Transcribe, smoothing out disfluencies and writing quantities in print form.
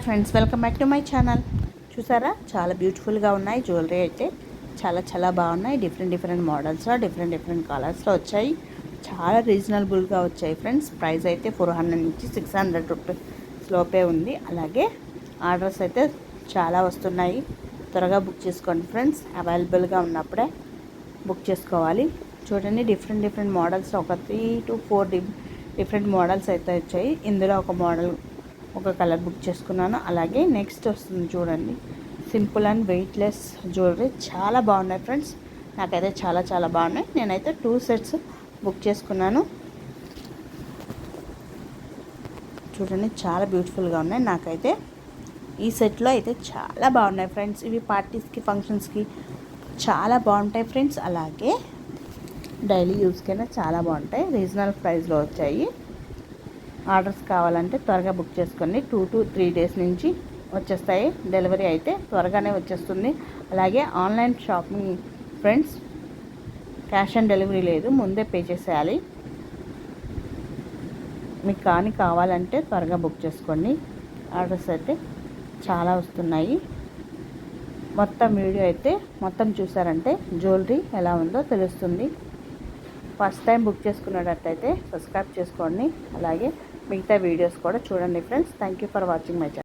Friends, welcome back to my channel. చూసారా, చాలా బ్యూటిఫుల్గా ఉన్నాయి. జ్యువెలరీ అయితే చాలా బాగున్నాయి. డిఫరెంట్ మోడల్స్లో డిఫరెంట్ కలర్స్లో వచ్చాయి. చాలా రీజనబుల్గా వచ్చాయి ఫ్రెండ్స్. ప్రైస్ అయితే 400 నుంచి 600 రూపీస్ లోపే ఉంది. అలాగే ఆర్డర్స్ అయితే చాలా వస్తున్నాయి. త్వరగా బుక్ చేసుకోండి ఫ్రెండ్స్. అవైలబుల్గా ఉన్నప్పుడే బుక్ చేసుకోవాలి. చూడండి, డిఫరెంట్ మోడల్స్లో ఒక 3 to 4 డిఫరెంట్ మోడల్స్ అయితే వచ్చాయి. ఇందులో ఒక మోడల్ ఒక కలర్ బుక్ చేసుకున్నాను. అలాగే నెక్స్ట్ వస్తుంది చూడండి, సింపుల్ అండ్ వెయిట్లెస్ జ్యువెలరీ. చాలా బాగున్నాయి ఫ్రెండ్స్. నాకైతే చాలా బాగున్నాయి. నేనైతే 2 సెట్స్ బుక్ చేసుకున్నాను. చూడండి, చాలా బ్యూటిఫుల్గా ఉన్నాయి. నాకైతే ఈ సెట్లో అయితే చాలా బాగున్నాయి ఫ్రెండ్స్. ఇవి పార్టీస్కి, ఫంక్షన్స్కి చాలా బాగుంటాయి ఫ్రెండ్స్. అలాగే డైలీ యూస్కైనా చాలా బాగుంటాయి. రీజనబుల్ ప్రైస్లో వచ్చాయి. ఆర్డర్స్ కావాలంటే త్వరగా బుక్ చేసుకోండి. 2 to 3 డేస్ నుంచి వచ్చేస్తాయి. డెలివరీ అయితే త్వరగానే వచ్చేస్తుంది. అలాగే online shopping friends, cash on delivery లేదు, ముందే పే చేసేయాలి. మీకు కావాలంటే త్వరగా బుక్ చేసుకోండి. ఆర్డర్స్ అయితే చాలా వస్తున్నాయి. మొత్తం వీడియో అయితే మొత్తం చూసారంటే జ్యువెలరీ ఎలా ఉందో తెలుస్తుంది. ఫస్ట్ టైం బుక్ చేసుకున్నట్టయితే సబ్స్క్రైబ్ చేసుకోండి. అలాగే మిగతా వీడియోస్ కూడా చూడండి friends. Thank you for watching my channel.